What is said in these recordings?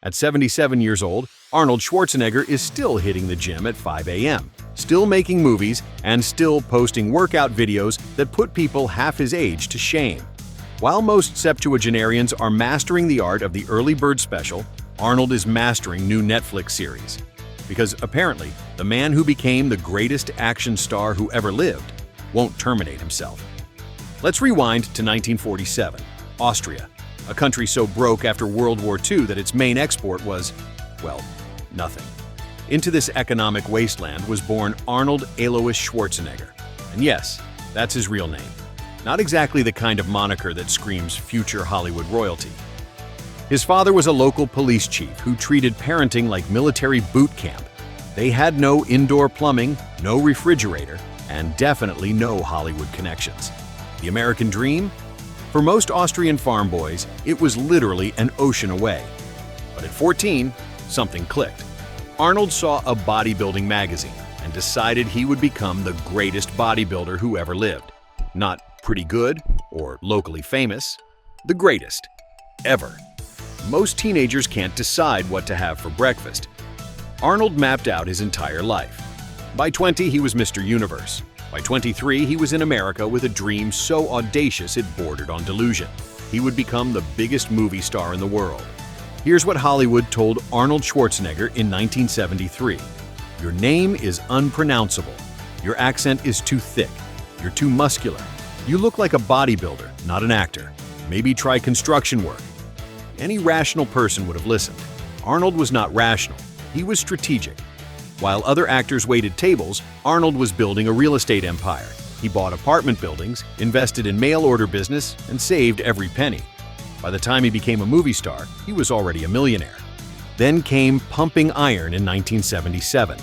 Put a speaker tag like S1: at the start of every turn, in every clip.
S1: At 77 years old, Arnold Schwarzenegger is still hitting the gym at 5 a.m., still making movies, and still posting workout videos that put people half his age to shame. While most septuagenarians are mastering the art of the early bird special, Arnold is mastering new Netflix series. Because apparently, the man who became the greatest action star who ever lived won't terminate himself. Let's rewind to 1947, Austria, a country so broke after World War II that its main export was, well, nothing. Into this economic wasteland was born Arnold Alois Schwarzenegger. And yes, that's his real name. Not exactly the kind of moniker that screams future Hollywood royalty. His father was a local police chief who treated parenting like military boot camp. They had no indoor plumbing, no refrigerator, and definitely no Hollywood connections. The American dream? For most Austrian farm boys, it was literally an ocean away. But at 14, something clicked. Arnold saw a bodybuilding magazine and decided he would become the greatest bodybuilder who ever lived. Not pretty good or locally famous, the greatest ever. Most teenagers can't decide what to have for breakfast. Arnold mapped out his entire life. By 20, he was Mr. Universe. By 23, he was in America with a dream so audacious it bordered on delusion. He would become the biggest movie star in the world. Here's what Hollywood told Arnold Schwarzenegger in 1973. Your name is unpronounceable. Your accent is too thick. You're too muscular. You look like a bodybuilder, not an actor. Maybe try construction work. Any rational person would have listened. Arnold was not rational. He was strategic. While other actors waited tables, Arnold was building a real estate empire. He bought apartment buildings, invested in mail-order business, and saved every penny. By the time he became a movie star, he was already a millionaire. Then came pumping iron in 1977.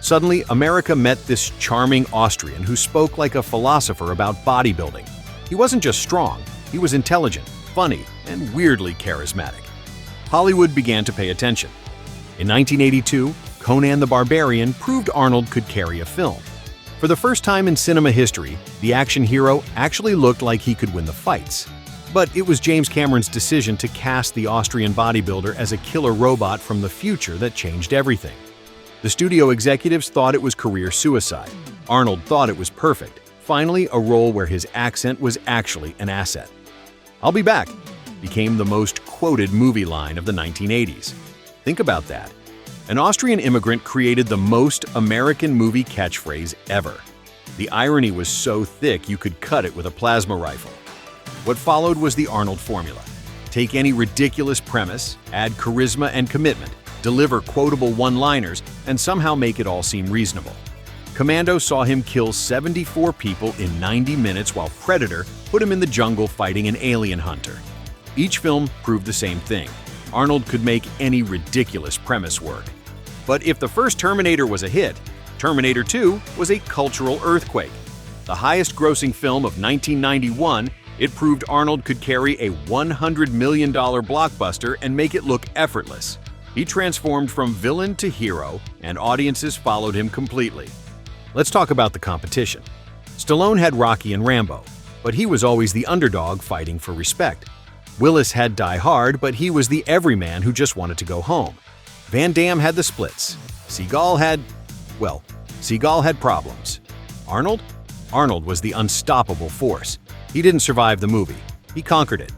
S1: Suddenly, America met this charming Austrian who spoke like a philosopher about bodybuilding. He wasn't just strong, he was intelligent, funny, and weirdly charismatic. Hollywood began to pay attention. In 1982, Conan the Barbarian proved Arnold could carry a film. For the first time in cinema history, the action hero actually looked like he could win the fights. But it was James Cameron's decision to cast the Austrian bodybuilder as a killer robot from the future that changed everything. The studio executives thought it was career suicide. Arnold thought it was perfect. Finally, a role where his accent was actually an asset. "I'll be back" became the most quoted movie line of the 1980s. Think about that. An Austrian immigrant created the most American movie catchphrase ever. The irony was so thick you could cut it with a plasma rifle. What followed was the Arnold formula. Take any ridiculous premise, add charisma and commitment, deliver quotable one-liners, and somehow make it all seem reasonable. Commando saw him kill 74 people in 90 minutes while Predator put him in the jungle fighting an alien hunter. Each film proved the same thing. Arnold could make any ridiculous premise work. But if the first Terminator was a hit, Terminator 2 was a cultural earthquake. The highest-grossing film of 1991, it proved Arnold could carry a $100 million blockbuster and make it look effortless. He transformed from villain to hero, and audiences followed him completely. Let's talk about the competition. Stallone had Rocky and Rambo, but he was always the underdog fighting for respect. Willis had Die Hard, but he was the everyman who just wanted to go home. Van Damme had the splits. Seagal had problems. Arnold? Arnold was the unstoppable force. He didn't survive the movie. He conquered it.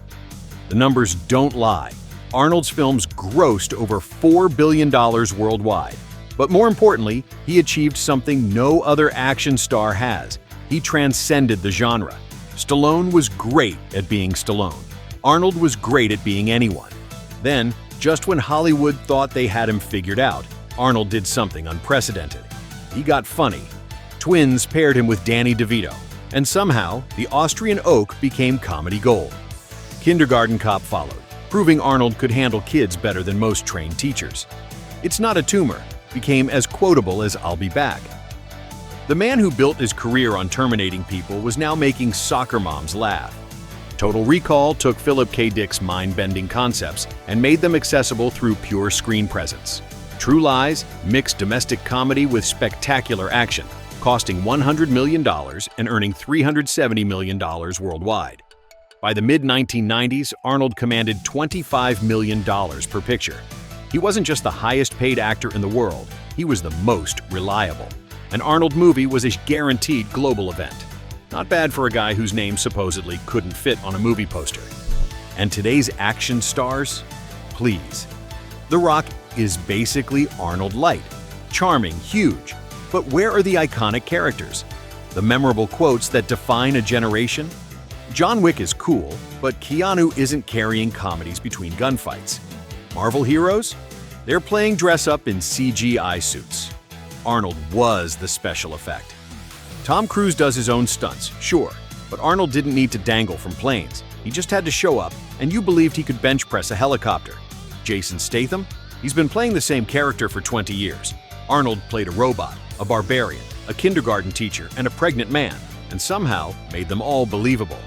S1: The numbers don't lie. Arnold's films grossed over $4 billion worldwide. But more importantly, he achieved something no other action star has. He transcended the genre. Stallone was great at being Stallone. Arnold was great at being anyone. Then, just when Hollywood thought they had him figured out, Arnold did something unprecedented. He got funny. Twins paired him with Danny DeVito, and somehow, the Austrian oak became comedy gold. Kindergarten Cop followed, proving Arnold could handle kids better than most trained teachers. It's Not a Tumor became as quotable as I'll Be Back. The man who built his career on terminating people was now making soccer moms laugh. Total Recall took Philip K. Dick's mind-bending concepts and made them accessible through pure screen presence. True Lies mixed domestic comedy with spectacular action, costing $100 million and earning $370 million worldwide. By the mid-1990s, Arnold commanded $25 million per picture. He wasn't just the highest-paid actor in the world, he was the most reliable. An Arnold movie was a guaranteed global event. Not bad for a guy whose name supposedly couldn't fit on a movie poster. And today's action stars? Please. The Rock is basically Arnold light. Charming, huge. But where are the iconic characters? The memorable quotes that define a generation? John Wick is cool, but Keanu isn't carrying comedies between gunfights. Marvel heroes? They're playing dress-up in CGI suits. Arnold was the special effect. Tom Cruise does his own stunts, sure, but Arnold didn't need to dangle from planes. He just had to show up, and you believed he could bench press a helicopter. Jason Statham? He's been playing the same character for 20 years. Arnold played a robot, a barbarian, a kindergarten teacher, and a pregnant man, and somehow made them all believable.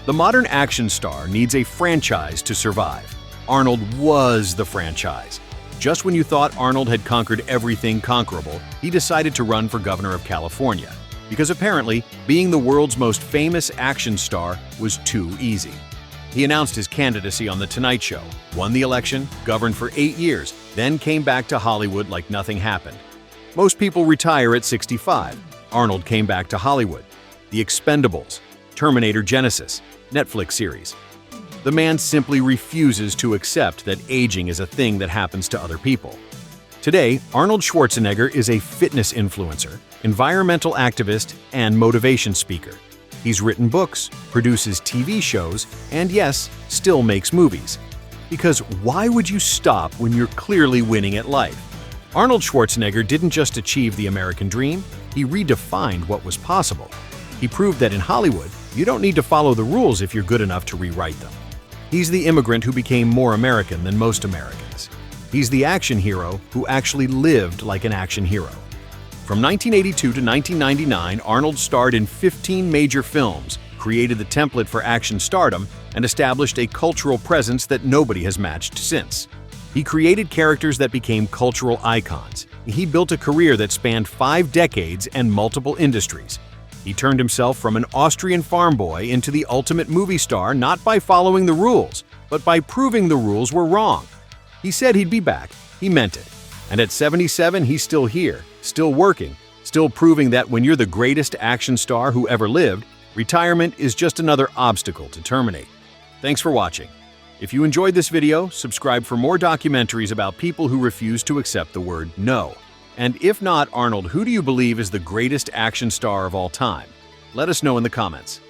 S1: The modern action star needs a franchise to survive. Arnold was the franchise. Just when you thought Arnold had conquered everything conquerable, he decided to run for governor of California, because apparently being the world's most famous action star was too easy. He announced his candidacy on The Tonight Show, won the election, governed for 8 years, then came back to Hollywood like nothing happened. Most people retire at 65. Arnold came back to Hollywood. The Expendables, Terminator Genesis, Netflix series. The man simply refuses to accept that aging is a thing that happens to other people. Today, Arnold Schwarzenegger is a fitness influencer, environmental activist, and motivation speaker. He's written books, produces TV shows, and yes, still makes movies. Because why would you stop when you're clearly winning at life? Arnold Schwarzenegger didn't just achieve the American dream, he redefined what was possible. He proved that in Hollywood, you don't need to follow the rules if you're good enough to rewrite them. He's the immigrant who became more American than most Americans. He's the action hero who actually lived like an action hero. From 1982 to 1999, Arnold starred in 15 major films, created the template for action stardom, and established a cultural presence that nobody has matched since. He created characters that became cultural icons. He built a career that spanned 5 decades and multiple industries. He turned himself from an Austrian farm boy into the ultimate movie star not by following the rules, but by proving the rules were wrong. He said he'd be back. He meant it. And at 77, he's still here, still working, still proving that when you're the greatest action star who ever lived, retirement is just another obstacle to terminate. Thanks for watching. If you enjoyed this video, subscribe for more documentaries about people who refuse to accept the word no. And if not Arnold, who do you believe is the greatest action star of all time? Let us know in the comments.